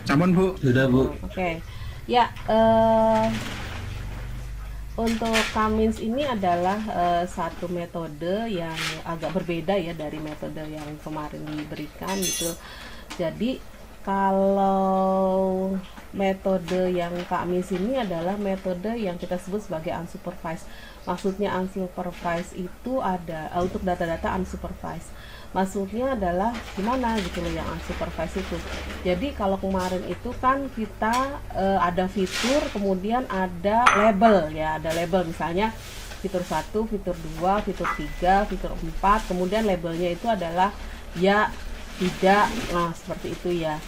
Sampun Bu. Sudah Bu. Oke. Ya, untuk Cummins ini adalah satu metode yang agak berbeda ya dari metode yang kemarin diberikan gitu. Jadi kalau metode yang Cummins ini adalah metode yang kita sebut sebagai unsupervised. Maksudnya unsupervised itu ada untuk data-data unsupervised. Maksudnya adalah gimana gitu loh yang unsupervised itu. Jadi kalau kemarin itu kan kita ada fitur, kemudian ada label ya, ada label misalnya fitur 1, fitur 2, fitur 3, fitur 4, kemudian labelnya itu adalah ya, tidak, nah seperti itu ya.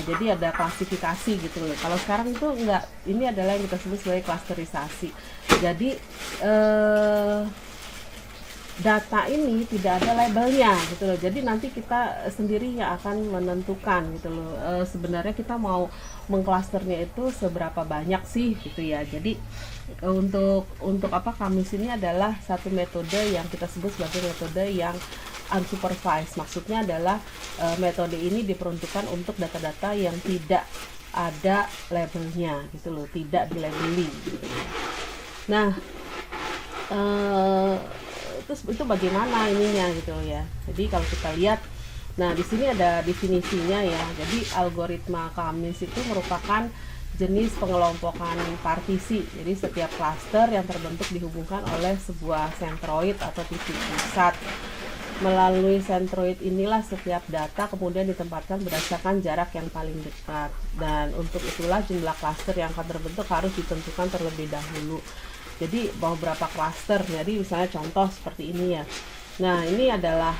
Jadi ada klasifikasi gitu loh. Kalau sekarang itu enggak, ini adalah yang kita sebut sebagai klasterisasi. Jadi data ini tidak ada labelnya gitu loh. Jadi nanti kita sendiri yang akan menentukan gitu loh. Sebenarnya kita mau mengklasternya itu seberapa banyak sih gitu ya. Jadi untuk apa Cummins ini adalah satu metode yang kita sebut sebagai metode yang unsupervised. Maksudnya adalah metode ini diperuntukkan untuk data-data yang tidak ada labelnya gitu loh, tidak dilabeli gitu. Nah, terus itu bagaimana ininya gitu ya. Jadi kalau kita lihat, nah di sini ada definisinya ya. Jadi algoritma Cummins itu merupakan jenis pengelompokan partisi. Jadi setiap klaster yang terbentuk dihubungkan oleh sebuah sentroid atau titik pusat. Melalui sentroid inilah setiap data kemudian ditempatkan berdasarkan jarak yang paling dekat. Dan untuk itulah jumlah klaster yang akan terbentuk harus ditentukan terlebih dahulu. Jadi mau berapa klaster, jadi misalnya contoh seperti ini ya. Nah ini adalah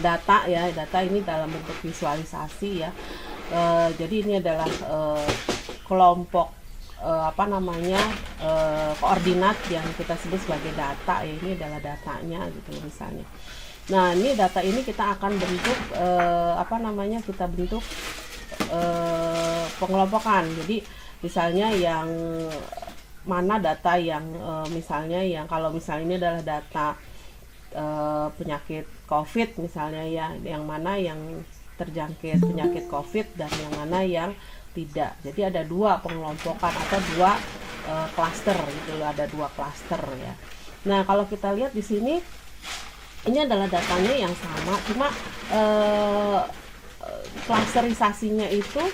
data ya, data ini dalam bentuk visualisasi ya. Jadi ini adalah kelompok koordinat yang kita sebut sebagai data ya. Ini adalah datanya gitu misalnya. Nah ini data ini kita akan bentuk kita bentuk pengelompokan. Jadi misalnya yang mana data yang misalnya yang kalau misalnya ini adalah data penyakit COVID misalnya ya, yang mana yang terjangkit penyakit COVID dan yang mana yang tidak. Jadi ada dua pengelompokan atau dua klaster gitu loh, ada dua klaster ya. Nah kalau kita lihat di sini ini adalah datanya yang sama, cuma klasterisasinya itu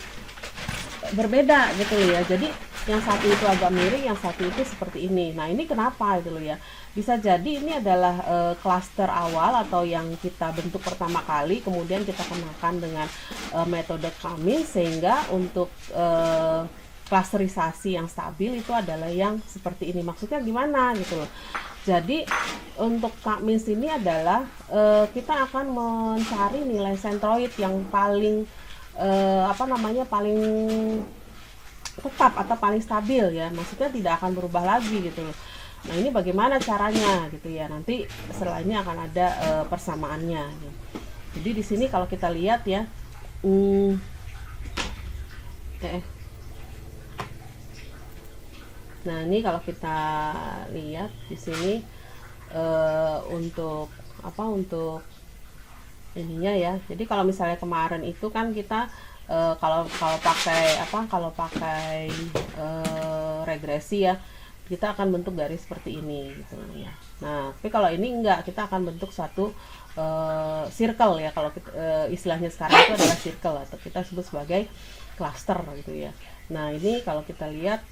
berbeda gitu loh ya. Jadi yang satu itu agak miring, yang satu itu seperti ini. Nah ini kenapa gitu loh ya. Bisa jadi ini adalah klaster awal atau yang kita bentuk pertama kali, kemudian kita kenakan dengan metode Cummins, sehingga untuk klasterisasi yang stabil itu adalah yang seperti ini. Maksudnya gimana gitu loh. Jadi untuk Cummins ini adalah kita akan mencari nilai sentroid yang paling paling tetap atau paling stabil ya. Maksudnya tidak akan berubah lagi gitu loh. Nah ini bagaimana caranya gitu ya, nanti setelah ini akan ada persamaannya ya. Jadi di sini kalau kita lihat ya, nah ini kalau kita lihat di sini untuk ininya ya. Jadi kalau misalnya kemarin itu kan kita kalau pakai regresi ya, kita akan bentuk garis seperti ini gitu ya. Nah tapi kalau ini enggak, kita akan bentuk satu circle ya. Kalau istilahnya sekarang itu adalah circle atau kita sebut sebagai cluster gitu ya. Nah ini kalau kita lihat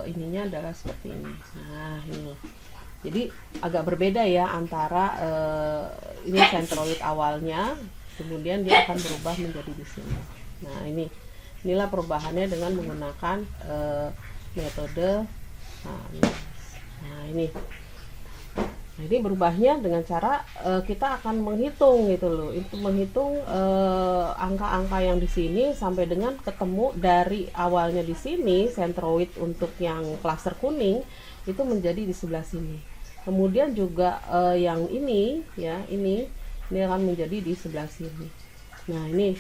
ininya adalah seperti ini. Nah ini jadi agak berbeda ya antara ini sentroid awalnya, kemudian dia akan berubah menjadi di sini. Nah inilah perubahannya dengan menggunakan metode ini. Nah ini berubahnya dengan cara kita akan menghitung gitu loh. Itu menghitung angka-angka yang di sini sampai dengan ketemu dari awalnya di sini sentroid untuk yang klaster kuning itu menjadi di sebelah sini. Kemudian juga yang ini ya, ini akan menjadi di sebelah sini. Nah ini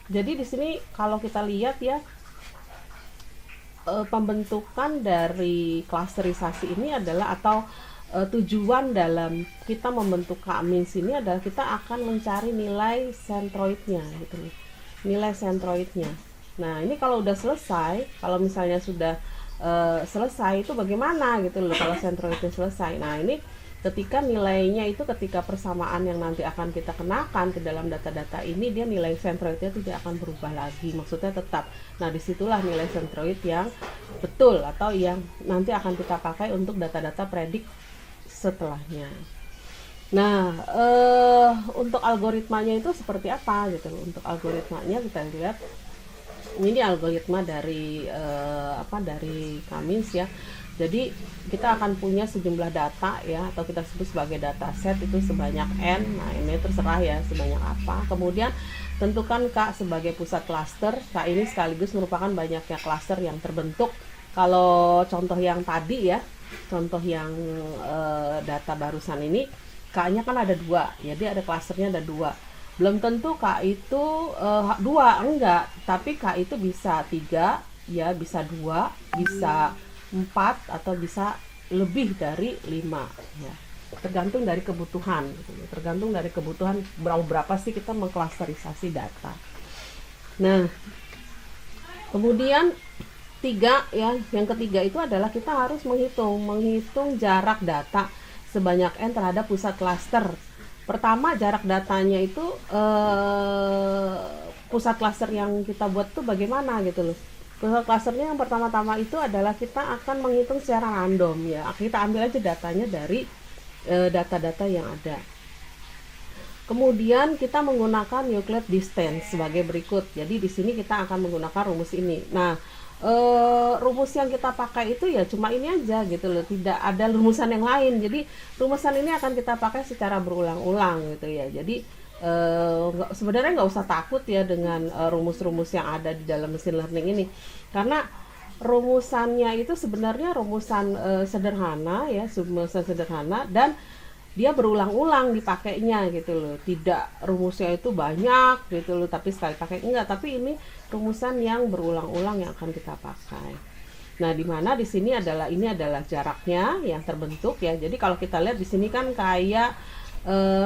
jadi di sini kalau kita lihat ya, pembentukan dari klasterisasi ini adalah atau tujuan dalam kita membentuk K-means ini adalah kita akan mencari nilai sentroidnya gitu nih, nilai sentroidnya. Nah ini kalau udah selesai, kalau misalnya sudah selesai itu bagaimana gitu loh kalau sentroidnya selesai. Nah ini ketika nilainya itu, ketika persamaan yang nanti akan kita kenakan ke dalam data-data ini, dia nilai sentroidnya tidak akan berubah lagi, maksudnya tetap. Nah disitulah nilai sentroid yang betul atau yang nanti akan kita pakai untuk data-data predik setelahnya. Nah untuk algoritmanya itu seperti apa gitu loh. Untuk algoritmanya kita lihat ini algoritma dari dari K-means ya. Jadi kita akan punya sejumlah data ya, atau kita sebut sebagai dataset itu sebanyak n. Nah ini terserah ya sebanyak apa. Kemudian tentukan K sebagai pusat klaster. K ini sekaligus merupakan banyaknya klaster yang terbentuk. Kalau contoh yang tadi ya, contoh yang data barusan ini, K-nya kan ada 2, jadi ada klasternya ada 2. Belum tentu K itu 2, enggak, tapi K itu bisa 3 ya, bisa 2, bisa 4, atau bisa lebih dari 5 ya, tergantung dari kebutuhan gitu. Tergantung dari kebutuhan berapa sih kita mengklasterisasi data. Nah kemudian 3 ya, yang ketiga itu adalah kita harus menghitung jarak data sebanyak n terhadap pusat klaster. Pertama, jarak datanya itu pusat klaster yang kita buat tuh bagaimana gitu loh. Pusat klasternya yang pertama-tama itu adalah kita akan menghitung secara random ya. Kita ambil aja datanya dari data-data yang ada. Kemudian kita menggunakan Euclid distance sebagai berikut. Jadi di sini kita akan menggunakan rumus ini. Nah rumus yang kita pakai itu ya cuma ini aja gitu loh, tidak ada rumusan yang lain. Jadi rumusan ini akan kita pakai secara berulang-ulang gitu ya. Jadi sebenarnya nggak usah takut ya dengan rumus-rumus yang ada di dalam mesin learning ini, karena rumusannya itu sebenarnya rumusan sederhana ya, rumusan sederhana, dan dia berulang-ulang dipakainya gitu loh. Tidak rumusnya itu banyak gitu loh tapi sekali pakai, enggak, tapi ini rumusan yang berulang-ulang yang akan kita pakai. Nah dimana di sini adalah ini adalah jaraknya yang terbentuk ya. Jadi kalau kita lihat di sini kan kayak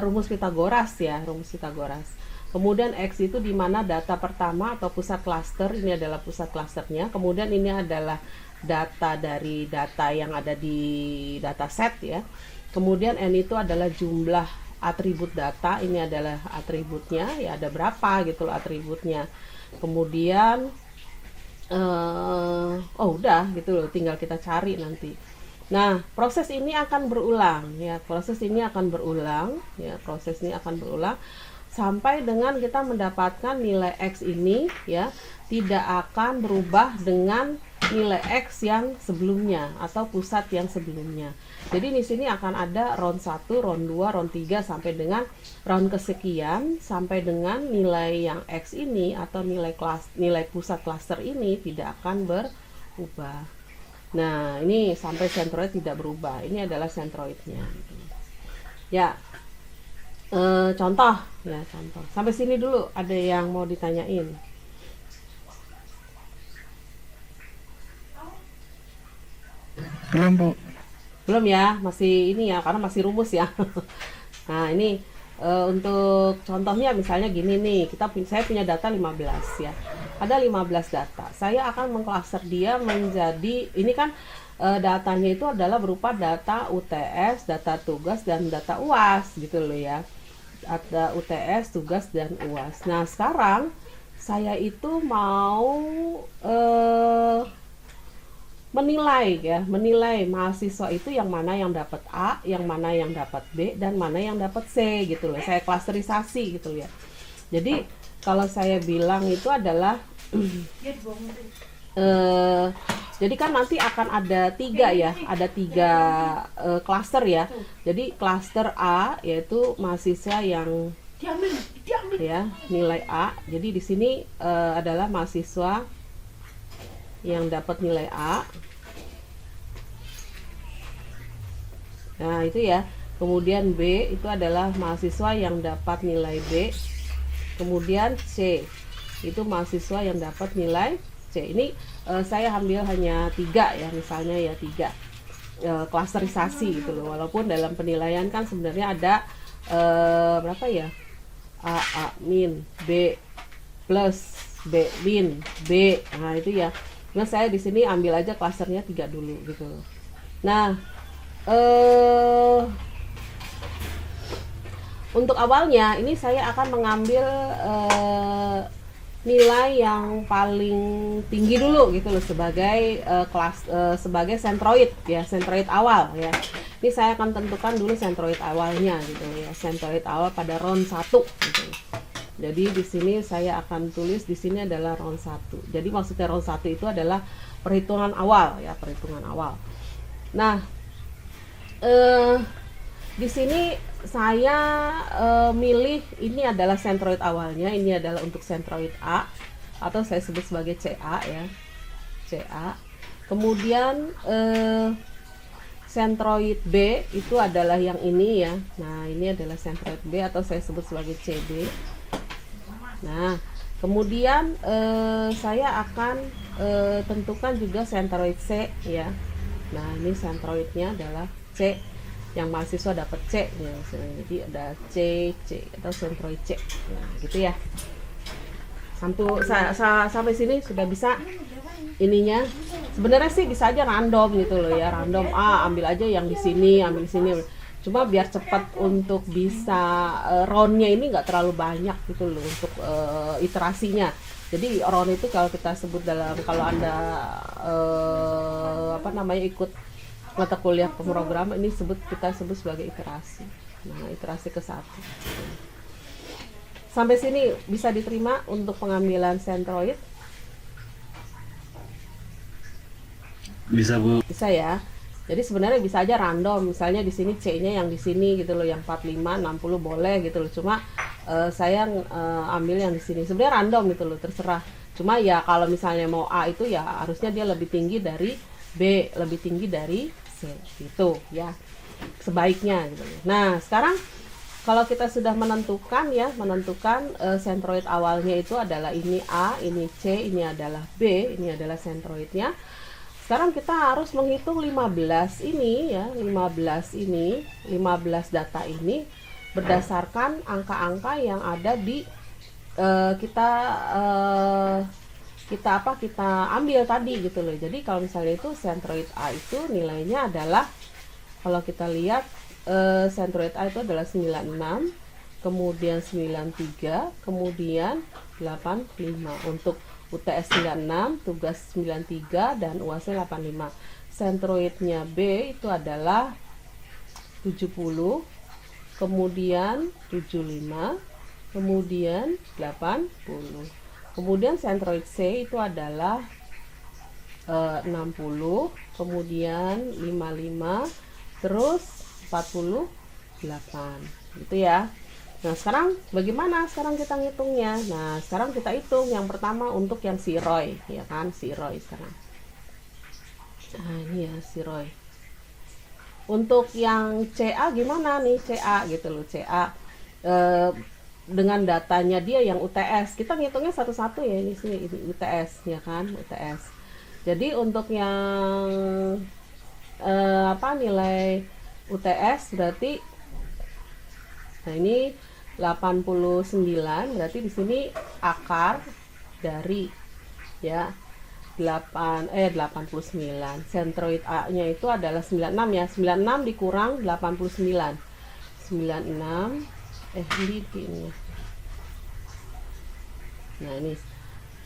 rumus Pitagoras ya, rumus Pitagoras. Kemudian X itu dimana data pertama atau pusat klaster, ini adalah pusat klasternya. Kemudian ini adalah data dari data yang ada di dataset ya. Kemudian N itu adalah jumlah atribut data, ini adalah atributnya ya, ada berapa gitu loh atributnya. Kemudian udah gitu loh, tinggal kita cari nanti. Nah proses ini akan berulang ya, proses ini akan berulang ya, proses ini akan berulang sampai dengan kita mendapatkan nilai X ini ya tidak akan berubah dengan nilai X yang sebelumnya atau pusat yang sebelumnya. Jadi di sini akan ada round 1, round 2, round 3 sampai dengan round kesekian, sampai dengan nilai yang X ini atau nilai pusat klaster ini tidak akan berubah. Nah, ini sampai sentroid tidak berubah. Ini adalah sentroidnya. Ya. Contoh ya, contoh. Sampai sini dulu ada yang mau ditanyain? Belum, Bu. Belum ya, masih ini ya, karena masih rumus ya. Nah ini untuk contohnya misalnya gini nih, saya punya data 15 ya, ada 15 data. Saya akan mengklaster dia menjadi, ini kan datanya itu adalah berupa data UTS, data tugas, dan data UAS gitu loh ya. Ada UTS, tugas, dan UAS. Nah sekarang saya itu mau menilai mahasiswa itu yang mana yang dapat A, yang mana yang dapat B, dan mana yang dapat C gitu loh. Saya klasterisasi gitu ya. Jadi kalau saya bilang itu adalah jadi kan nanti akan ada 3 ya, ada 3 klaster ya. Jadi klaster A yaitu mahasiswa yang ya nilai A. Jadi di sini adalah mahasiswa yang dapat nilai A. Nah itu ya. Kemudian B itu adalah mahasiswa yang dapat nilai B. Kemudian C itu mahasiswa yang dapat nilai C. Ini saya ambil hanya 3 ya, misalnya ya 3. klasterisasi gitu loh, walaupun dalam penilaian kan sebenarnya ada berapa ya, A min, B plus, B min, B, nah itu ya. Nah saya di sini ambil aja klasternya 3 dulu gitu loh. Nah untuk awalnya ini saya akan mengambil nilai yang paling tinggi dulu gitu loh sebagai sebagai sentroid ya, sentroid awal ya. Ini saya akan tentukan dulu sentroid awalnya gitu ya, sentroid awal pada round 1 gitu. Jadi di sini saya akan tulis di sini adalah round 1. Jadi maksudnya round 1 itu adalah perhitungan awal ya, perhitungan awal. Nah, di sini saya milih ini adalah sentroid awalnya, ini adalah untuk sentroid A atau saya sebut sebagai CA ya, CA. Kemudian sentroid B itu adalah yang ini ya. Nah, ini adalah sentroid B atau saya sebut sebagai CB. Nah, kemudian saya akan tentukan juga sentroid C ya. Nah, ini sentroidnya adalah C, yang mahasiswa dapat C ya. Jadi ada C atau sentroid C. Nah, gitu ya. Sampai sini sudah bisa ininya. Sebenarnya sih bisa aja random gitu loh ya, random ambil aja yang di sini, ambil di sini. Cuma biar cepat untuk bisa roundnya ini nggak terlalu banyak gitu loh untuk iterasinya. Jadi round itu kalau kita sebut dalam, kalau Anda ikut mata kuliah pemrograman ini kita sebut sebagai iterasi. Nah, iterasi ke-1. Sampai sini bisa diterima untuk pengambilan sentroid? Bisa, Bu. Bisa ya. Jadi sebenarnya bisa aja random, misalnya di sini C-nya yang di sini gitu loh, yang 45, 60 boleh gitu loh. Cuma saya ambil yang di sini. Sebenarnya random gitu loh, terserah. Cuma ya kalau misalnya mau A itu ya harusnya dia lebih tinggi dari B, lebih tinggi dari C gitu ya. Sebaiknya gitu. Nah, sekarang kalau kita sudah menentukan sentroid awalnya itu adalah ini A, ini C, ini adalah B, ini adalah sentroidnya. Sekarang kita harus menghitung 15 ini ya, 15 data ini berdasarkan angka-angka yang ada di kita ambil tadi gitu loh. Jadi kalau misalnya itu sentroid A itu nilainya adalah, kalau kita lihat sentroid A itu adalah 96, kemudian 93, kemudian 85. Untuk UTS 96, tugas 93, dan UASnya 85. Sentroidnya B itu adalah 70, kemudian 75, kemudian 80. Kemudian sentroid C itu adalah 60, kemudian 55, terus 48 gitu ya. Nah, sekarang bagaimana sekarang kita ngitungnya? Nah, sekarang kita hitung yang pertama untuk yang si Roy ya kan, si Roy sekarang. Nah, ini ya si Roy. Untuk yang CA gimana nih, CA gitu loh, CA dengan datanya dia yang UTS, kita ngitungnya satu-satu ya, ini sih UTS ya kan, UTS. Jadi untuk yang nilai UTS berarti, nah ini 89, berarti di sini akar dari ya 89. Sentroid A-nya itu adalah 96 ya. 96 dikurang 89. 96 ini. Nah, ini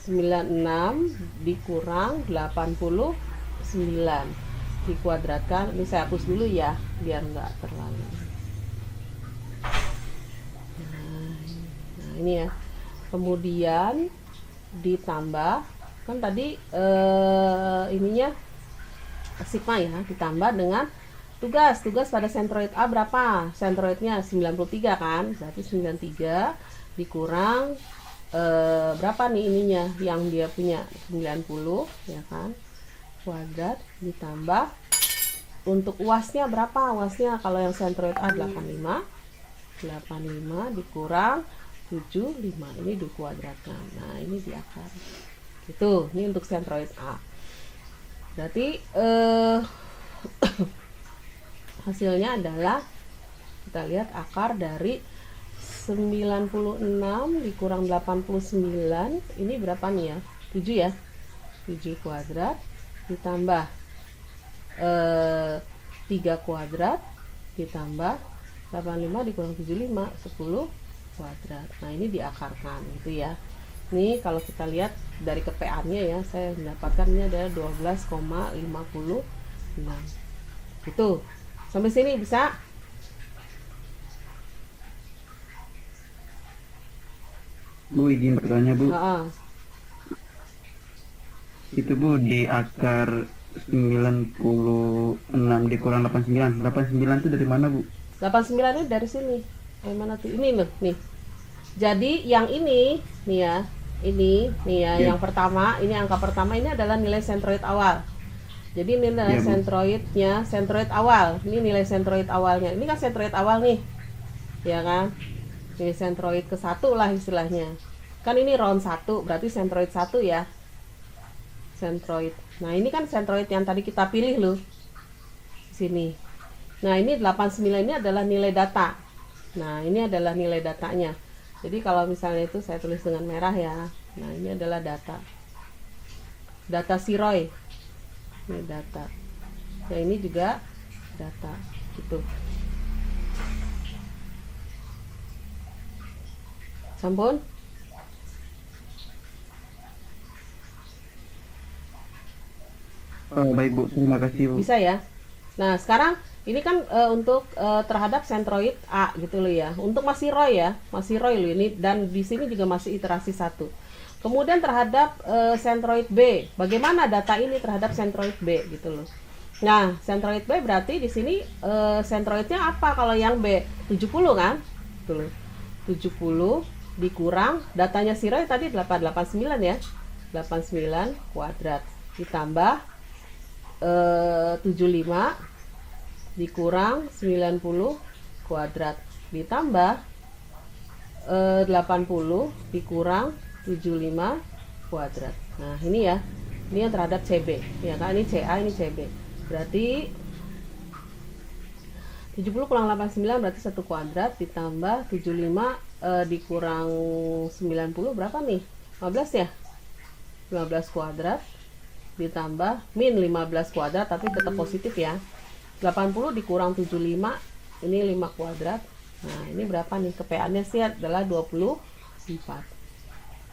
96 dikurang 89 dikuadratkan. Ini saya hapus dulu ya biar enggak terlalu. Nah, ini ya. Kemudian ditambah, kan tadi ininya sigma ya, ditambah dengan tugas pada sentroid A berapa? Sentroidnya 93 kan, berarti 93 dikurang berapa nih ininya yang dia punya, 90 ya kan, kuadrat, ditambah untuk UASnya berapa? UASnya kalau yang sentroid A 85 dikurang 75, ini dikuadratkan. Nah, ini di akar gitu. Ini untuk sentroid A. Berarti Hasilnya adalah kita lihat akar dari 96 dikurang 89, ini berapa nih ya? 7 ya. 7 kuadrat ditambah 3 kuadrat ditambah 85 dikurang 75, 10 kuadrat. Nah, ini diakarkan gitu ya. Ini kalau kita lihat dari kepeannya ya, saya mendapatkannya adalah 12,56. Gitu. Sampai sini bisa? Bu, izin bertanya Bu. Heeh. Itu Bu di akar 96 dikurang 89. 89 itu dari mana Bu? 89 ini dari sini. Mana tuh? Ini loh, nih. Jadi yang ini nih ya, ini nih ya, Iya. yang pertama, ini angka pertama ini adalah nilai sentroid awal. Jadi ini nilai Iya, Bu. sentroid awal. Ini nilai sentroid awalnya. Ini kan sentroid awal nih. Ya kan? Ini sentroid ke 1 lah istilahnya. Kan ini round 1, berarti sentroid 1 ya. Sentroid. Nah, ini kan sentroid yang tadi kita pilih loh. Sini. Nah, ini 89 ini adalah nilai data. Nah, ini adalah nilai datanya. Jadi kalau misalnya itu saya tulis dengan merah ya. Nah, ini adalah data. Data Siroy. Ini data. Nah, ini juga data. Gitu. Sampun? Oh, baik Bu, terima kasih Bu. Bisa ya. Nah, sekarang ini kan untuk terhadap sentroid A gitu loh ya. Untuk masih Roy ya, masih Roy loh ini, dan di sini juga masih iterasi 1. Kemudian terhadap sentroid B, bagaimana data ini terhadap sentroid B gitu loh. Nah, sentroid B berarti di sini sentroidnya apa kalau yang B? 70 kan? Gitu loh. 70 dikurang datanya si Roy tadi 889 ya. 89 kuadrat ditambah 75 dikurang 90 kuadrat ditambah 80 dikurang 75 kuadrat. Nah, ini ya. Ini yang terhadap CB. Ya kan, ini CA, ini CB. Berarti 70 kurang 89 berarti 1 kuadrat ditambah 75 dikurang 90 berapa nih? 15 ya? 15 kuadrat ditambah min 15 kuadrat tapi tetap positif ya. 80 dikurang 75 ini 5 kuadrat. Nah, ini berapa nih? Kepeannya sih adalah 24.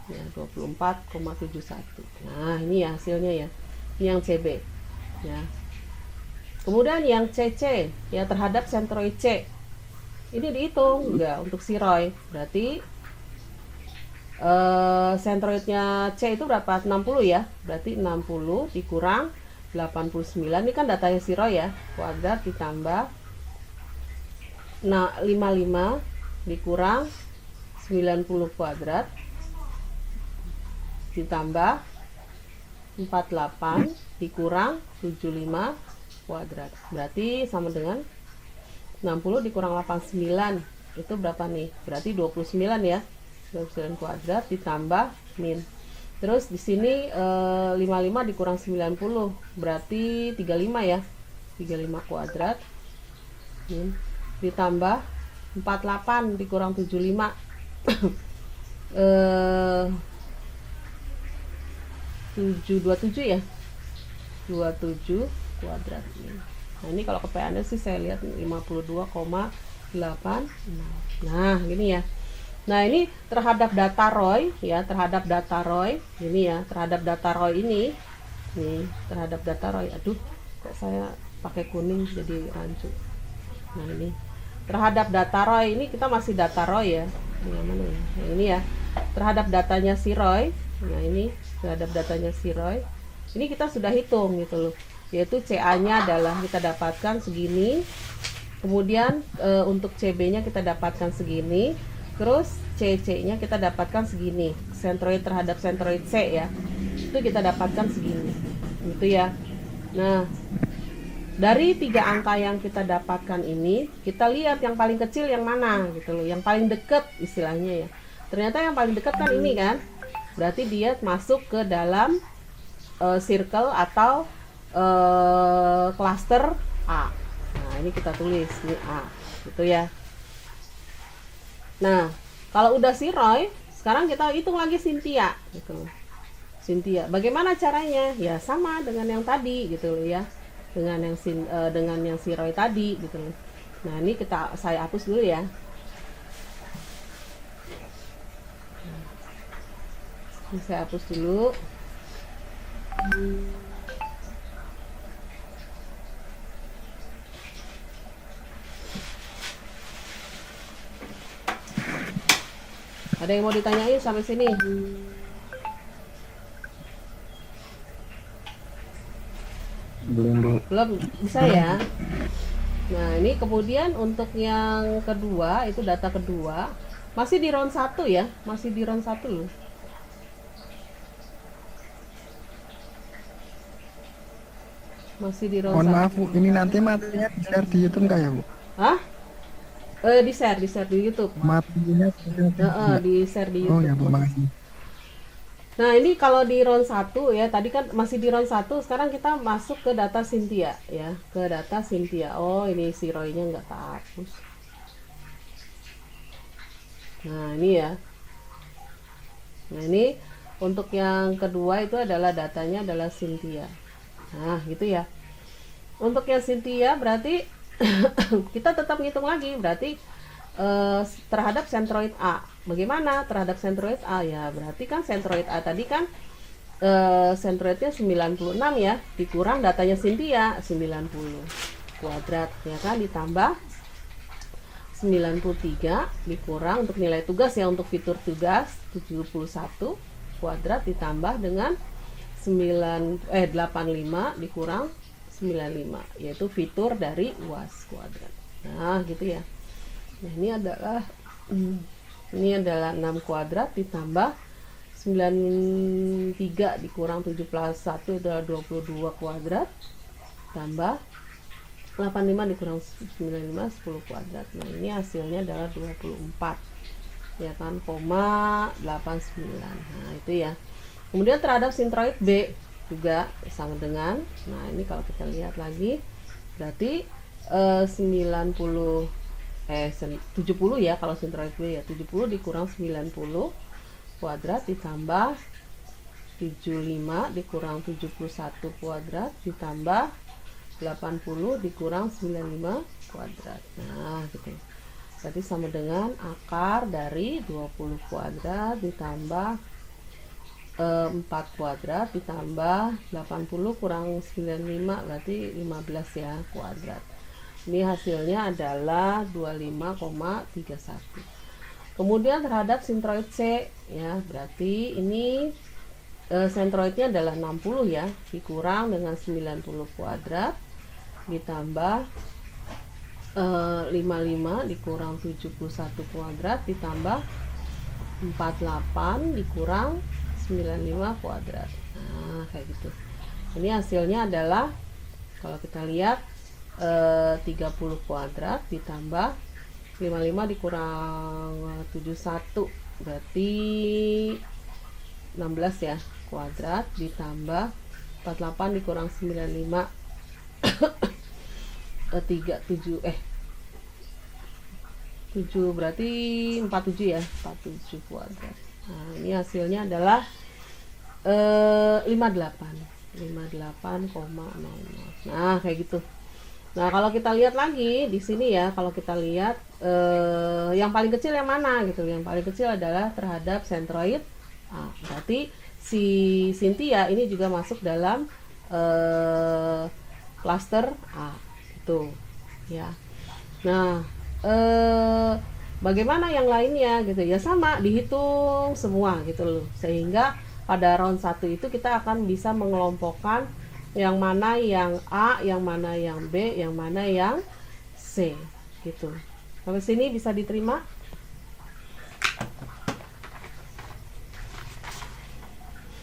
Ya, 24,71. Nah, ini ya hasilnya ya. Ini yang CB. Ya. Kemudian yang CC ya terhadap sentroid C. Ini dihitung enggak untuk si Roy. Berarti sentroidnya C itu berapa? 60 ya. Berarti 60 dikurang 89. Ini kan datanya si Roy ya. Kuadrat ditambah 55 dikurang 90 kuadrat ditambah 48 dikurang 75 kuadrat. Berarti sama dengan 60 dikurang 89. Itu berapa nih? Berarti 29 ya. 29 kuadrat ditambah min. Terus di sini 55 dikurang 90 berarti 35 ya. 35 kuadrat min ditambah 48 dikurang 75 727 ya. 27 kuadrat min. Nah, ini kalau kepeannya sih saya lihat 52,8. Nah, gini ya. Nah, ini terhadap data Roy ya, terhadap data Roy ini ya, terhadap data Roy ini nih, terhadap data Roy. Aduh, kok saya pakai kuning jadi rancu. Nah, ini terhadap data Roy ini kita masih data Roy ya. Yang mana ya? Yang ini ya. Terhadap datanya si Roy. Nah, ini terhadap datanya si Roy. Ini kita sudah hitung gitu loh. Yaitu CA-nya adalah kita dapatkan segini. Kemudian untuk CB-nya kita dapatkan segini. Terus CC-nya kita dapatkan segini. Sentroid terhadap sentroid C ya. Itu kita dapatkan segini. Gitu ya. Nah, dari 3 angka yang kita dapatkan ini, kita lihat yang paling kecil yang mana gitu loh. Yang paling dekat istilahnya ya. Ternyata yang paling dekat kan ini kan. Berarti dia masuk ke dalam circle atau klaster A. Nah, ini kita tulis ini A, gitu ya. Nah, kalau udah si Roy, sekarang kita hitung lagi Cynthia, gitu. Cynthia, bagaimana caranya? Ya sama dengan yang tadi, gitu loh ya, dengan yang si Roy tadi, gitu loh. Nah, ini saya hapus dulu ya. Ini saya hapus dulu. Ada yang mau ditanyain sampai sini? Belum, Bu. Belum bisa ya. Nah, ini kemudian untuk yang kedua, itu data kedua, masih di round 1 ya, masih di round 1 loh. Masih di round 1. Mohon maaf Bu, ini nanti materinya di-share di YouTube nggak ya Bu? Hah? Di share di YouTube. Materinya Di share di Oh YouTube. ya Bu, makasih. Nah, ini kalau di round 1 ya, tadi kan masih di round 1, sekarang kita masuk ke data Cynthia ya, ke data Cynthia. Oh, ini si Roy-nya nggak terhapus. Nah, ini ya. Nah, ini untuk yang kedua itu adalah datanya adalah Cynthia. Nah, gitu ya. Untuk yang Cynthia berarti kita tetap ngitung lagi, berarti terhadap centroid A. Bagaimana terhadap centroid A? Ya, berarti kan centroid A tadi kan centroidnya 96 ya, dikurang datanya Cynthia 90 kuadrat ya kan, ditambah 93 dikurang untuk nilai tugas ya, untuk fitur tugas 71 kuadrat ditambah dengan 85 dikurang 95, yaitu fitur dari UAS kuadrat. Nah, gitu ya. Nah, ini adalah 6 kuadrat ditambah 93 dikurang 71 itu adalah 22 kuadrat tambah 85 dikurang 95 10 kuadrat. Nah, ini hasilnya adalah 24 ya kan, 89. Nah, itu ya. Kemudian terhadap centroid B juga sama dengan, nah ini kalau kita lihat lagi berarti 70 ya kalau centroid B ya, 70 dikurang 90 kuadrat ditambah 75 dikurang 71 kuadrat ditambah 80 dikurang 95 kuadrat. Nah, gitu. Berarti sama dengan akar dari 20 kuadrat ditambah 4 kuadrat ditambah 80 kurang 95 berarti 15 ya kuadrat. Ini hasilnya adalah 25,31. Kemudian terhadap centroid C ya, berarti ini centroidnya adalah 60 ya, dikurang dengan 90 kuadrat ditambah 55 dikurang 71 kuadrat ditambah 48 dikurang 95 kuadrat. Nah, kayak gitu. Ini hasilnya adalah kalau kita lihat 30 kuadrat ditambah 55 dikurang 71 berarti 16 ya kuadrat ditambah 48 dikurang 95 7 berarti 47 ya, 47 kuadrat. Nah, ini hasilnya adalah 58,00. Nah, kayak gitu. Nah, kalau kita lihat lagi di sini ya, kalau kita lihat yang paling kecil yang mana gitu. Yang paling kecil adalah terhadap centroid A. Berarti si Cynthia ini juga masuk dalam klaster A itu ya. Nah, bagaimana yang lainnya gitu ya, sama dihitung semua gitu loh, sehingga pada round 1 itu kita akan bisa mengelompokkan yang mana yang A, yang mana yang B, yang mana yang C gitu. Sampai sini bisa diterima?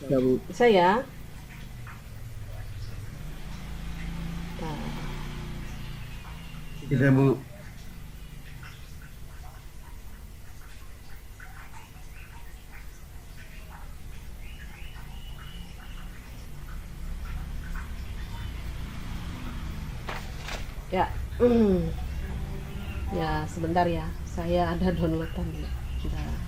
Ya, Bu. Bisa ya? Nah, Bisa, Bu. Ya. Ya, sebentar ya. Saya ada downloadan dulu. Bentar.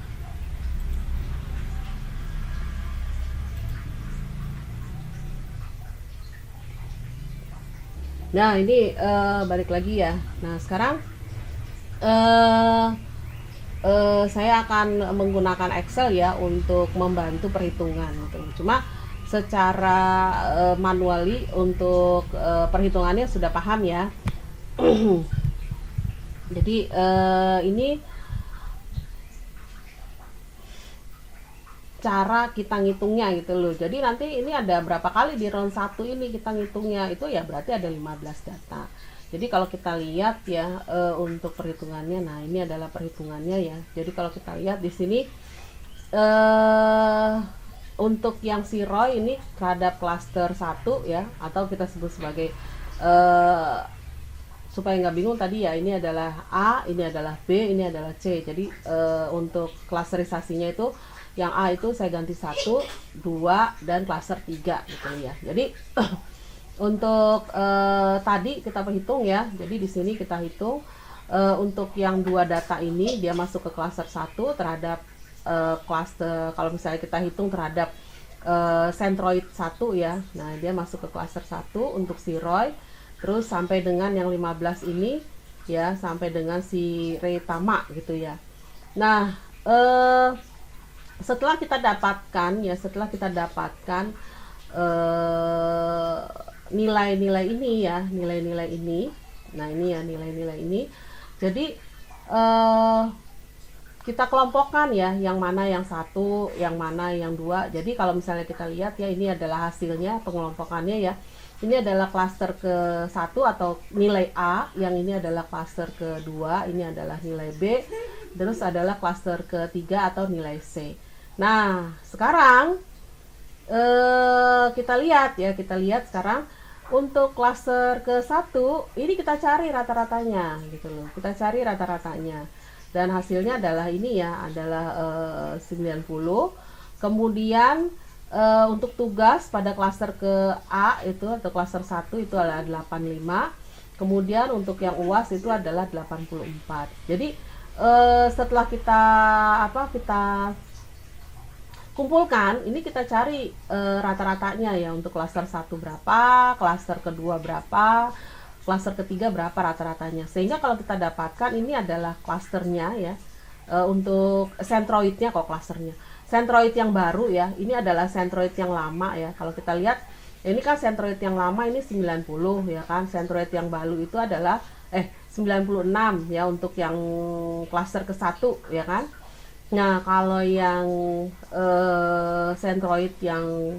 Nah, ini balik lagi ya. Nah, sekarang eh saya akan menggunakan Excel ya untuk membantu perhitungan gitu. Cuma secara manually untuk perhitungannya sudah paham ya. Jadi ini cara kita ngitungnya gitu loh. Jadi nanti ini ada berapa kali di round 1 ini kita ngitungnya, itu ya berarti ada 15 data. Jadi kalau kita lihat ya untuk perhitungannya, nah ini adalah perhitungannya ya. Jadi kalau kita lihat di sini untuk yang si Roy ini terhadap klaster 1 ya, atau kita sebut sebagai supaya nggak bingung tadi ya, ini adalah A, ini adalah B, ini adalah C. Jadi untuk klasterisasinya itu yang A itu saya ganti 1, 2, dan klaster 3 gitu ya. Jadi untuk tadi kita perhitung ya. Jadi di sini kita hitung untuk yang 2 data ini dia masuk ke klaster 1 terhadap klaster, kalau misalnya kita hitung terhadap Centroid 1 ya. Nah, dia masuk ke klaster 1 untuk si Roy. Terus sampai dengan yang 15 ini ya, sampai dengan si Retama gitu ya. Nah, setelah kita dapatkan nilai-nilai ini ya, nilai-nilai ini. Nah, ini ya nilai-nilai ini. Jadi kita kelompokkan ya, yang mana yang 1, yang mana yang 2. Jadi kalau misalnya kita lihat ya, ini adalah hasilnya pengelompokannya ya. Ini adalah klaster ke-1 atau nilai A, yang ini adalah klaster ke-2, ini adalah nilai B, terus adalah klaster ke-3 atau nilai C. Nah, sekarang kita lihat sekarang untuk klaster ke-1 ini kita cari rata-ratanya gitu loh. Kita cari rata-ratanya. Dan hasilnya adalah ini ya, adalah 90. Kemudian untuk tugas pada klaster ke A itu atau klaster 1 itu adalah 85. Kemudian untuk yang UAS itu adalah 84. Jadi setelah kita kumpulkan, ini kita cari rata-ratanya ya, untuk klaster 1 berapa, klaster kedua berapa, klaster ketiga berapa rata-ratanya. Sehingga kalau kita dapatkan ini adalah klasternya ya, untuk Centroidnya kok klasternya. Centroid yang baru ya, ini adalah Centroid yang lama ya. Kalau kita lihat, ini kan Centroid yang lama ini 90 ya kan. Centroid yang baru itu adalah 96 ya untuk yang klaster ke-1 ya kan. Nah, kalau yang Centroid yang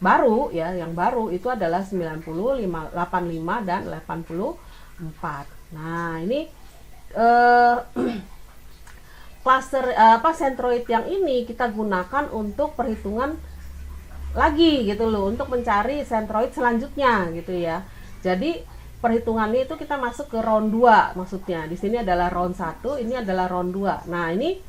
baru ya, yang baru itu adalah 90, 85 dan 84. Nah, ini klaster Centroid yang ini kita gunakan untuk perhitungan lagi gitu loh, untuk mencari Centroid selanjutnya gitu ya. Jadi perhitungannya itu kita masuk ke round 2 maksudnya. Di sini adalah round 1, ini adalah round 2. Nah, ini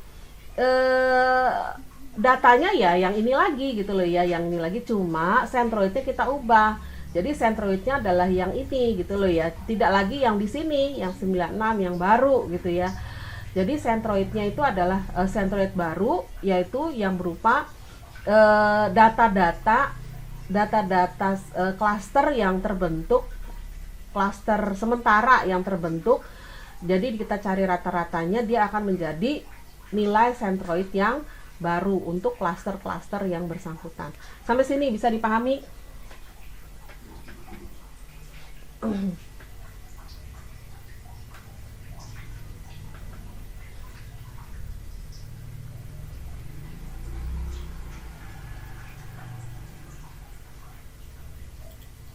datanya ya yang ini lagi gitu loh ya, yang ini lagi, cuma Centroidnya kita ubah. Jadi Centroidnya adalah yang ini gitu loh ya. Tidak lagi yang di sini, yang 96 yang baru gitu ya. Jadi Centroidnya itu adalah Centroid baru, yaitu yang berupa data-data klaster yang terbentuk, klaster sementara yang terbentuk. Jadi kita cari rata-ratanya, dia akan menjadi nilai Centroid yang baru untuk klaster-klaster yang bersangkutan. Sampai sini bisa dipahami?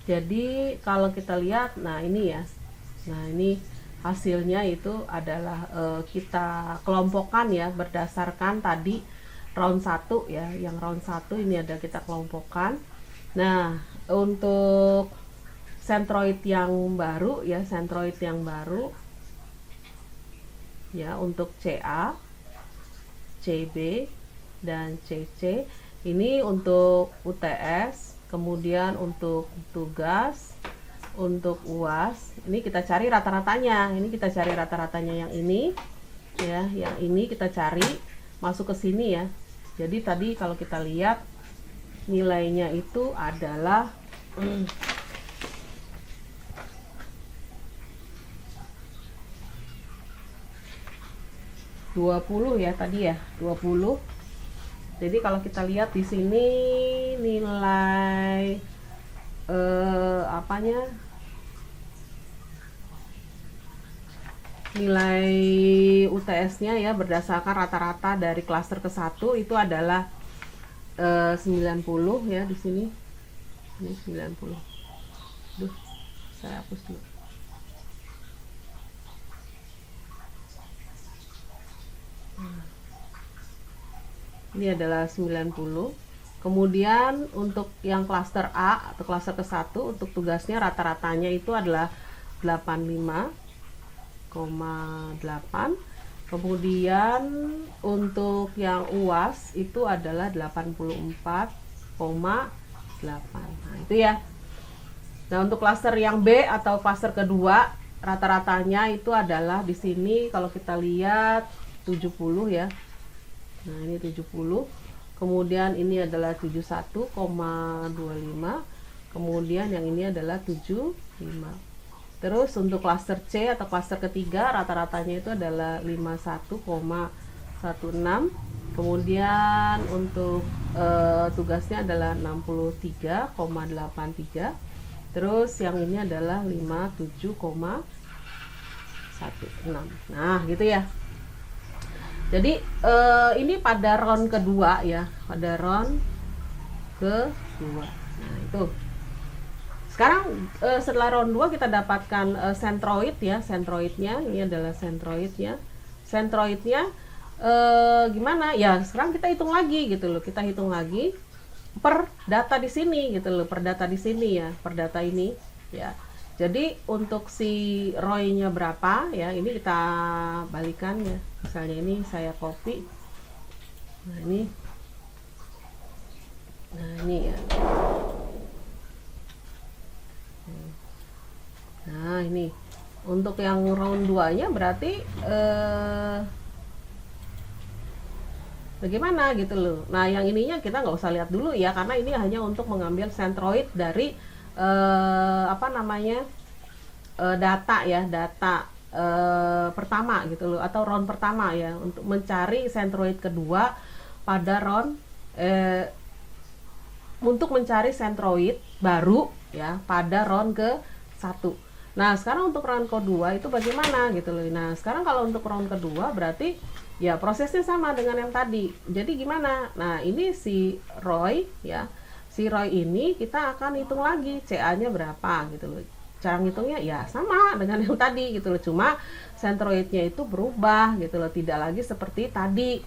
Jadi kalau kita lihat, nah ini ya, nah ini hasilnya itu adalah kita kelompokkan ya berdasarkan tadi round 1 ya, yang round 1 ini ada kita kelompokkan. Nah, untuk Centroid yang baru ya, Centroid yang baru ya, untuk CA, CB dan CC ini untuk UTS. Kemudian untuk tugas, untuk UAS ini kita cari rata-ratanya. Ini kita cari rata-ratanya yang ini ya, yang ini kita cari masuk ke sini ya. Jadi tadi kalau kita lihat nilainya itu adalah 20 ya tadi ya, 20. Jadi kalau kita lihat di sini nilai nilai UTS-nya ya berdasarkan rata-rata dari klaster ke-1 itu adalah 90 ya di sini. Ini 90. Duh, saya hapus dulu. Ini adalah 90. Kemudian untuk yang klaster A atau klaster ke-1 untuk tugasnya rata-ratanya itu adalah 85,8. Kemudian untuk yang UAS itu adalah 84,8. Nah, itu ya. Nah, untuk klaster yang B atau klaster kedua rata-ratanya itu adalah di sini kalau kita lihat 70 ya. Nah, ini 70. Kemudian ini adalah 71,25. Kemudian yang ini adalah 75. Terus untuk klaster C atau klaster ketiga rata-ratanya itu adalah 51,16. Kemudian untuk tugasnya adalah 63,83. Terus yang ini adalah 57,16. Nah, gitu ya. Jadi ini pada round kedua ya, pada round kedua. Nah, itu. Sekarang setelah round 2 kita dapatkan centroid ya, centroidnya ini adalah centroidnya. Centroidnya gimana? Ya, sekarang kita hitung lagi gitu loh. Kita hitung lagi per data di sini gitu loh, per data di sini ya, per data ini ya. Jadi untuk si ROI-nya berapa ya, ini kita balikan ya. Misalnya ini saya copy. Nah, ini ya. Nah, ini untuk yang round 2-nya berarti bagaimana gitu loh. Nah, yang ininya kita nggak usah lihat dulu ya, karena ini hanya untuk mengambil centroid dari data ya, data pertama gitu loh, atau round pertama ya, untuk mencari centroid kedua pada round untuk mencari centroid baru ya pada round ke-1. Nah, sekarang untuk round kedua itu bagaimana gitu loh. Nah, sekarang kalau untuk round kedua berarti ya prosesnya sama dengan yang tadi. Jadi gimana? Nah, ini si ROI ya. Si ROI ini kita akan hitung lagi CA-nya berapa gitu loh. Cara ngitungnya ya sama dengan yang tadi gitu loh. Cuma centroidnya itu berubah gitu loh, tidak lagi seperti tadi.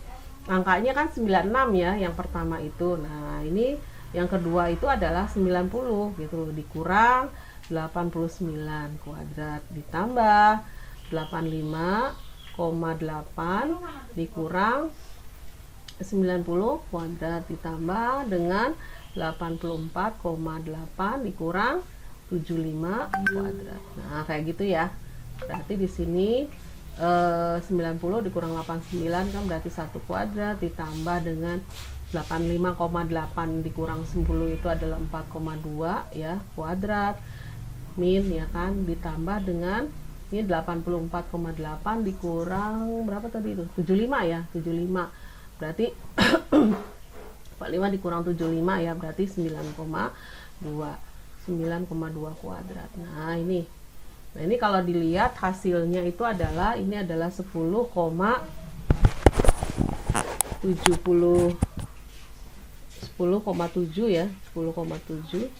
Angkanya kan 96 ya yang pertama itu. Nah, ini yang kedua itu adalah 90 gitu loh, dikurang 89 kuadrat ditambah 85,8 dikurang 90 kuadrat ditambah dengan 84,8 dikurang 75 kuadrat. Nah, kayak gitu ya. Berarti di sini 90 dikurang 89 kan berarti 1 kuadrat ditambah dengan 85,8 dikurang 10 itu adalah 4,2 ya kuadrat min ya kan, ditambah dengan ini 84,8 dikurang berapa tadi itu? 75 ya, 75. Berarti 45 dikurang 75 ya, berarti 9,2 kuadrat. Nah, ini kalau dilihat hasilnya itu adalah ini adalah 10,7 ya, 10,7.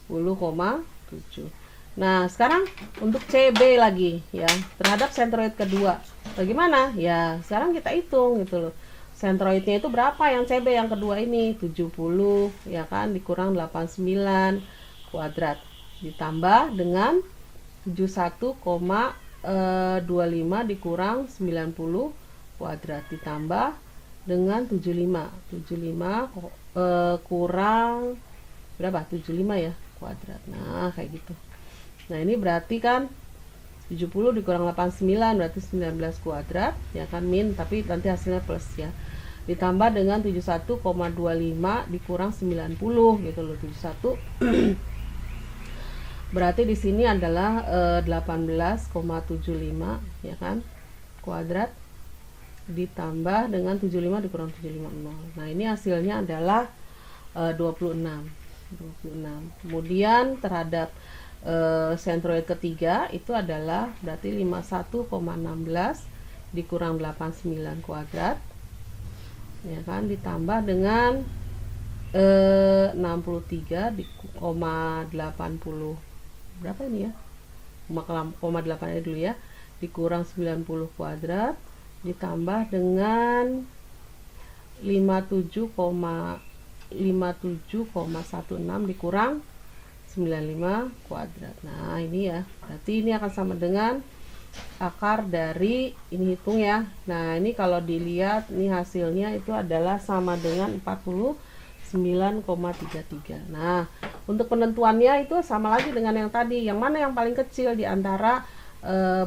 10,7. Nah, sekarang untuk CB lagi ya, terhadap centroid kedua. Bagaimana? Ya, sekarang kita hitung gitu loh. Centroidnya itu berapa yang CB yang kedua ini? 70 ya kan, dikurang 89 kuadrat ditambah dengan 71,25 dikurang 90 kuadrat ditambah dengan 75 kurang berapa? 75 ya kuadrat. Nah, kayak gitu. Nah, ini berarti kan 70 dikurang 89 berarti 19 kuadrat ya kan, min, tapi nanti hasilnya plus ya. Ditambah dengan 71,25 dikurang 90 gitu loh, 71 berarti di sini adalah 18,75 ya kan kuadrat, ditambah dengan 75 dikurang 750. Nah, ini hasilnya adalah 26. Kemudian terhadap sentroid ketiga itu adalah berarti 51,16 dikurang 89 kuadrat ya kan, ditambah dengan 63,80 berapa ini ya, 0,8 aja dulu ya, dikurang 90 kuadrat, ditambah dengan 57,16 dikurang 95 kuadrat. Nah, ini ya, berarti ini akan sama dengan akar dari ini, hitung ya. Nah, ini kalau dilihat ini hasilnya itu adalah sama dengan 49,33. Nah, untuk penentuannya itu sama lagi dengan yang tadi. Yang mana yang paling kecil di antara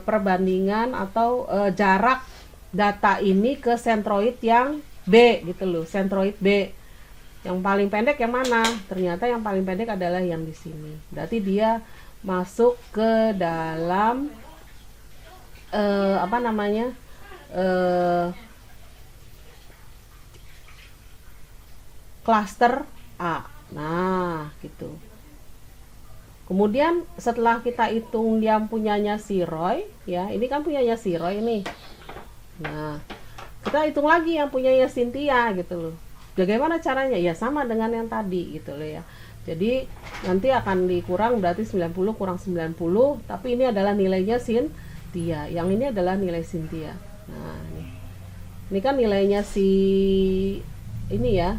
perbandingan atau jarak data ini ke sentroid yang B gitu loh, sentroid B. Yang paling pendek yang mana? Ternyata yang paling pendek adalah yang di sini. Berarti dia masuk ke dalam klaster A. Nah, gitu. Kemudian setelah kita hitung yang punyanya si Roy, ya, ini kan punyanya si Roy nih. Nah, kita hitung lagi yang punyanya Cynthia gitu loh. Bagaimana caranya? Ya sama dengan yang tadi gitu loh ya. Jadi nanti akan dikurang, berarti 90 kurang 90, tapi ini adalah nilainya Cynthia. Yang ini adalah nilai Cynthia. Nah, ini kan nilainya si ini ya,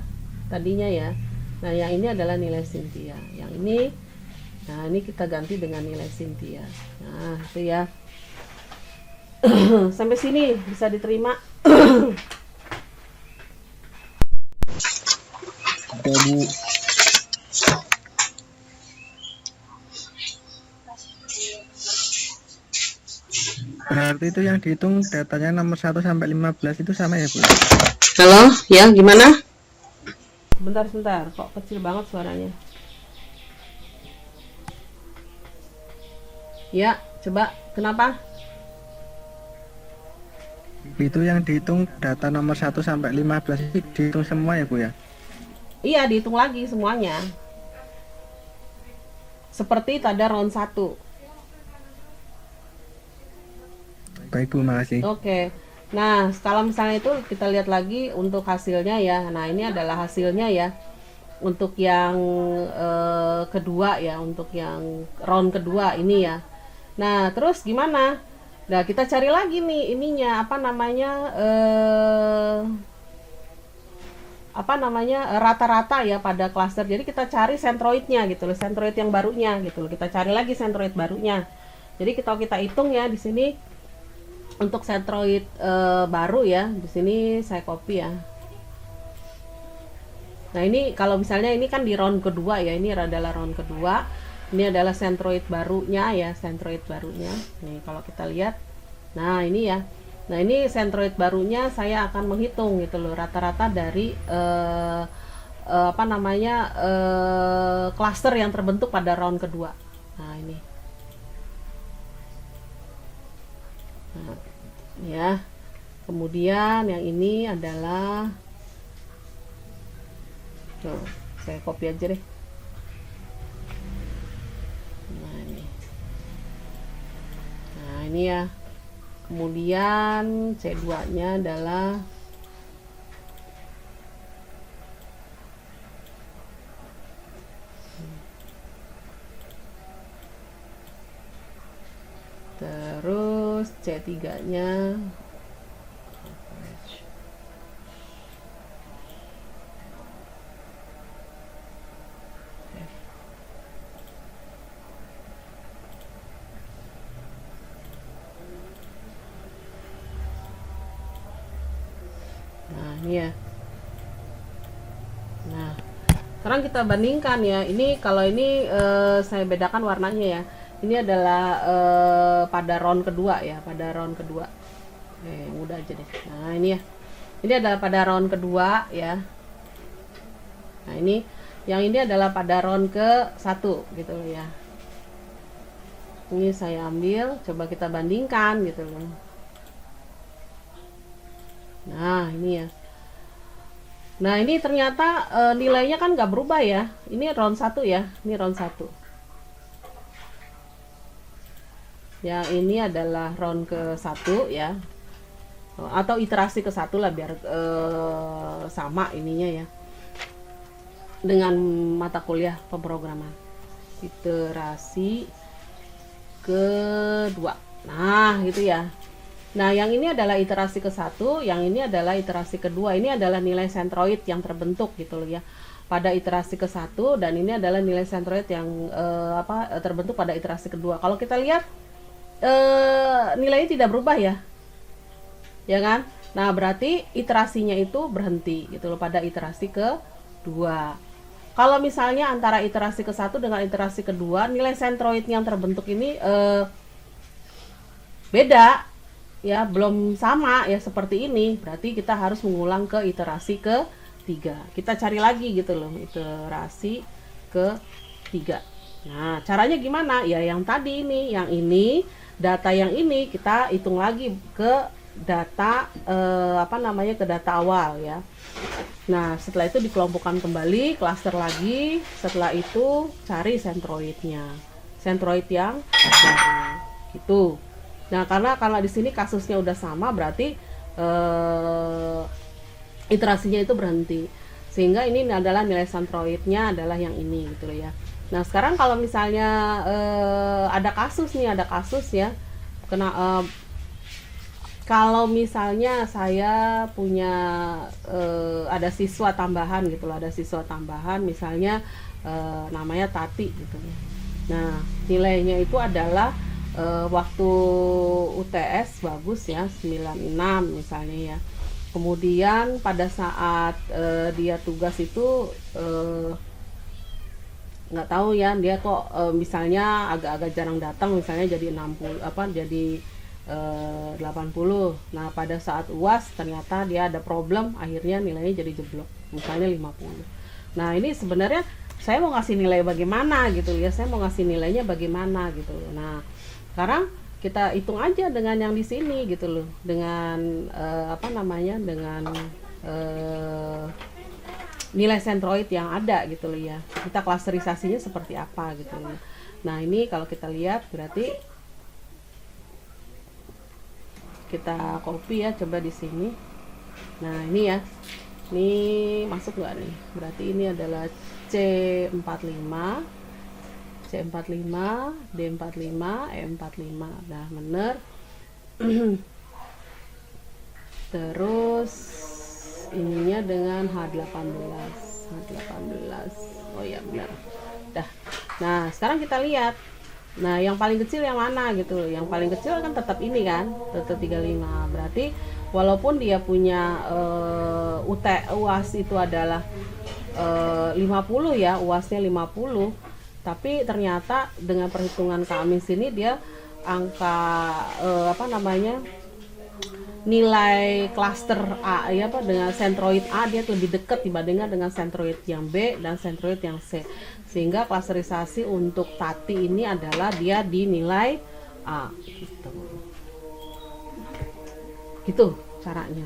tadinya ya. Nah, yang ini adalah nilai Cynthia. Yang ini, nah ini kita ganti dengan nilai Cynthia. Nah, itu ya. Sampai sini bisa diterima. Oke, Bu. Berarti itu yang dihitung datanya nomor 1 sampai 15 itu sama ya, Bu? Halo, ya gimana? Sebentar, kok kecil banget suaranya. Ya, coba, kenapa? Itu yang dihitung data nomor 1 sampai 15 itu dihitung semua ya, Bu ya? Iya, dihitung lagi semuanya. Seperti pada round 1. Baik, Bu, makasih. Oke. Nah, kalau misalnya itu kita lihat lagi untuk hasilnya ya. Nah, ini adalah hasilnya ya. Untuk yang kedua ya, untuk yang round kedua ini ya. Nah, terus gimana? Nah, kita cari lagi nih ininya, rata-rata ya pada klaster. Jadi kita cari sentroidnya gitu loh, sentroid yang barunya gitu loh. Kita cari lagi sentroid barunya. Jadi kita hitung ya di sini untuk sentroid baru ya. Di sini saya copy ya. Nah, ini kalau misalnya ini kan di round kedua ya, ini adalah round kedua. Ini adalah sentroid barunya ya, sentroid barunya. Nih kalau kita lihat, nah ini ya. Nah, ini sentroid barunya saya akan menghitung gitu loh, rata-rata dari klaster yang terbentuk pada round kedua. Nah, ini. Nah, ya. Kemudian yang ini adalah, tuh, saya copy aja deh. Nah, ini ya. Kemudian C2-nya adalah terus C3-nya ya. Nah, Sekarang kita bandingkan ya. Ini kalau ini saya bedakan warnanya ya. Ini adalah pada round kedua ya, pada round kedua. Udah aja deh. Nah ini ya. Ini adalah pada round kedua ya. Nah ini, yang ini adalah pada round ke-1 gitu loh ya. Ini saya ambil, coba kita bandingkan gitu loh. Nah ini ya. Nah ini ternyata nilainya kan nggak berubah ya. Ini round 1 ya, ini round 1. Yang ini adalah round ke-1 ya. Atau iterasi ke-1 lah biar sama ininya ya. Dengan mata kuliah pemrograman. Iterasi kedua. Nah gitu ya. Nah yang ini adalah iterasi ke-1, yang ini adalah iterasi kedua. Ini adalah nilai sentroid yang terbentuk gitu loh ya pada iterasi ke-1, dan ini adalah nilai sentroid yang terbentuk pada iterasi kedua. Kalau kita lihat nilainya tidak berubah ya, ya kan? Nah berarti iterasinya itu berhenti gitu loh pada iterasi kedua. Kalau misalnya antara iterasi ke-1 dengan iterasi kedua, nilai sentroid yang terbentuk ini beda ya, belum sama ya seperti ini. Berarti kita harus mengulang ke iterasi ke-3. Kita cari lagi gitu loh, iterasi ke-3. Nah caranya gimana ya? Yang tadi ini, yang ini, data yang ini kita hitung lagi ke data ke data awal ya. Nah setelah itu dikelompokkan kembali, klaster lagi. Setelah itu cari sentroidnya, sentroid yang baru gitu. Nah karena di sini kasusnya udah sama, berarti iterasinya itu berhenti, sehingga ini adalah nilai sentroidnya adalah yang ini gitu loh ya. Nah sekarang kalau misalnya ada kasus ya, kalau misalnya saya punya ada siswa tambahan gitu loh, ada siswa tambahan misalnya namanya Tati gitu ya. Nah nilainya itu adalah waktu UTS bagus ya 96 misalnya ya. Kemudian pada saat dia tugas itu nggak tahu ya, dia kok misalnya agak-agak jarang datang, misalnya jadi 60 jadi 80. Nah pada saat UAS ternyata dia ada problem, akhirnya nilainya jadi jeblok misalnya 50. Nah ini sebenarnya saya mau ngasih nilai bagaimana gitu ya, saya mau ngasih nilainya bagaimana gitu. Nah sekarang kita hitung aja dengan yang di sini gitu loh, dengan dengan nilai sentroid yang ada gitu loh ya. Kita klasterisasinya seperti apa gitu loh. Nah ini kalau kita lihat berarti kita copy ya, coba di sini. Nah ini ya, ini masuk nggak nih? Berarti ini adalah C45, C45, D45, E45. Nah bener. Terus ininya dengan H18. Oh ya benar. Dah. Nah sekarang kita lihat. Nah yang paling kecil yang mana gitu. Yang paling kecil kan tetap ini kan, tetap 35. Berarti walaupun dia punya UAS itu adalah 50 ya, UASnya 50, tapi ternyata dengan perhitungan Kak Amin sini dia angka nilai klaster A ya dengan sentroid A dia lebih dekat dibandingkan dengan sentroid yang B dan sentroid yang C, sehingga klasterisasi untuk Tati ini adalah dia dinilai A gitu caranya.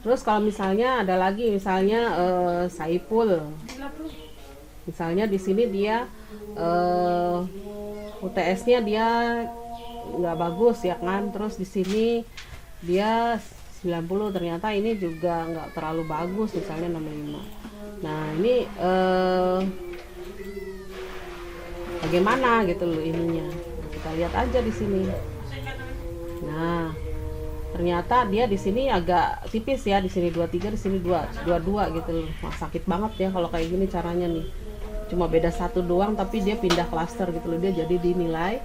Terus kalau misalnya ada lagi misalnya Saiful, misalnya di sini dia UTS-nya dia nggak bagus ya kan, terus di sini dia 90, ternyata ini juga nggak terlalu bagus misalnya 65. Nah ini bagaimana gitu loh ininya, kita lihat aja di sini. Nah ternyata dia di sini agak tipis ya, di sini 23, di sini 22 gitu loh. Wah, sakit banget ya kalau kayak gini caranya nih, cuma beda 1 doang tapi dia pindah klaster gitu loh, dia jadi dinilai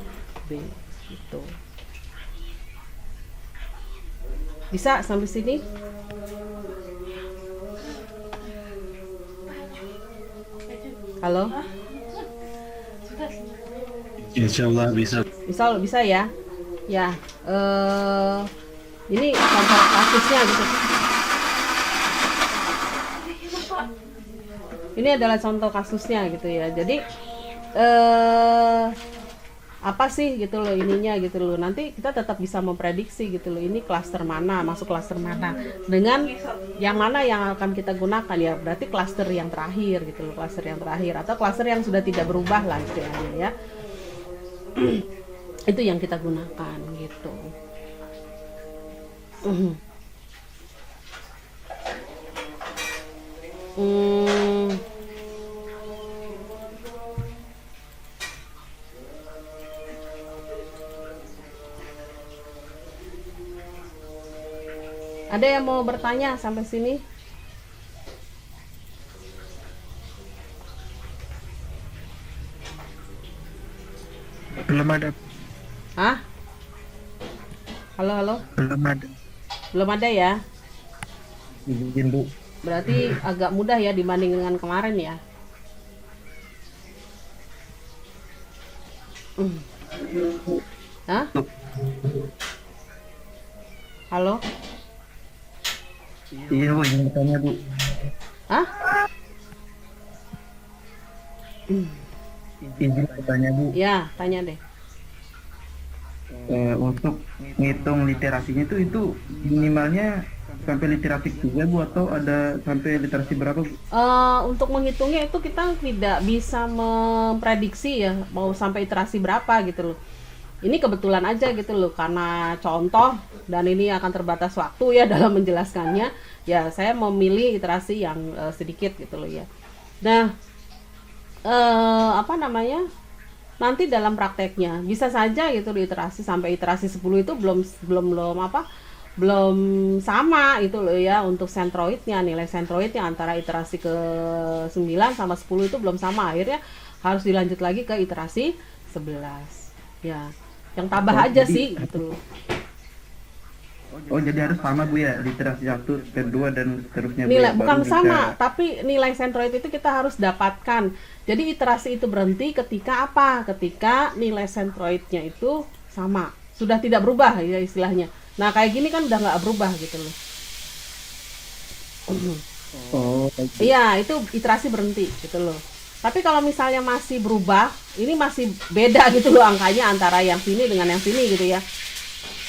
B gitu. Bisa sampai sini? Halo? Insya Allah bisa. Bisa ya? Ya, ini contoh kasusnya gitu. Ini adalah contoh kasusnya gitu ya. Jadi apa sih gitu loh ininya gitu loh. Nanti kita tetap bisa memprediksi gitu loh. Ini klaster mana, masuk klaster mana. Dengan yang mana yang akan kita gunakan ya. Berarti klaster yang terakhir gitu loh, klaster yang terakhir atau klaster yang sudah tidak berubah lah istilahnya ya. Itu yang kita gunakan gitu. Ada yang mau bertanya sampai sini? Belum ada. Hah? Halo? Belum ada. Belum ada ya? Izin Bu. Berarti agak mudah ya dibanding dengan kemarin ya? Hah? Halo? Iya Bu, izin bertanya Bu. Hah? Izin bertanya Bu. Ya, tanya deh. Untuk ngitung literasinya itu minimalnya sampai literasi 3 Bu, atau ada sampai literasi berapa Bu? Untuk menghitungnya itu kita tidak bisa memprediksi ya mau sampai iterasi berapa gitu loh. Ini kebetulan aja gitu loh, karena contoh dan ini akan terbatas waktu ya dalam menjelaskannya. Ya saya memilih iterasi yang sedikit gitu loh ya. Nah, apa namanya? Nanti dalam prakteknya bisa saja gitu di iterasi sampai iterasi 10 itu belum sama itu loh ya untuk sentroidnya, nilai sentroidnya antara iterasi ke 9 sama 10 itu belum sama, akhirnya harus dilanjut lagi ke iterasi 11 ya, yang tambah aja sih gitu loh. Oh jadi harus sama Bu ya, literasi 1, kedua dan seterusnya Bu, Nilai ya, bukan baru sama bisa. tapi nilai sentroid itu kita harus dapatkan. Jadi iterasi itu berhenti ketika apa? Ketika nilai sentroidnya itu sama, sudah tidak berubah ya istilahnya. Nah kayak gini kan udah nggak berubah gitu loh. Oh baik. Iya, itu iterasi berhenti gitu loh. Tapi kalau misalnya masih berubah, ini masih beda gitu loh angkanya antara yang sini dengan yang sini gitu ya.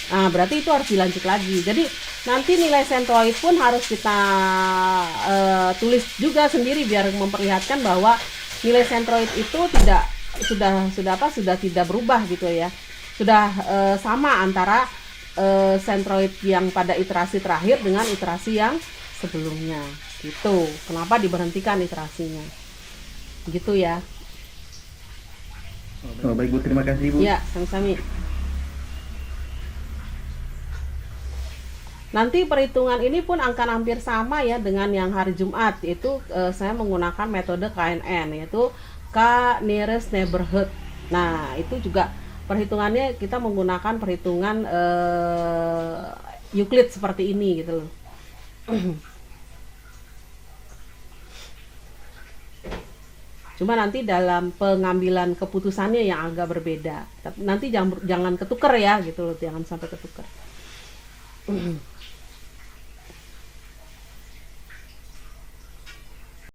Nah, berarti itu harus dilanjut lagi. Jadi nanti nilai sentroid pun harus kita tulis juga sendiri biar memperlihatkan bahwa nilai sentroid itu sudah tidak berubah gitu ya. Sudah sama antara sentroid yang pada iterasi terakhir dengan iterasi yang sebelumnya gitu. Kenapa diberhentikan iterasinya gitu ya. Oh baik Bu, terima kasih Bu. Ya, sami-sami. Nanti perhitungan ini pun akan hampir sama ya dengan yang hari Jumat, yaitu saya menggunakan metode KNN, yaitu K nearest neighborhood. Nah itu juga perhitungannya kita menggunakan perhitungan Euclid seperti ini gitu loh. Cuma nanti dalam pengambilan keputusannya yang agak berbeda. Nanti jangan ketuker ya gitu loh, jangan sampai ketuker.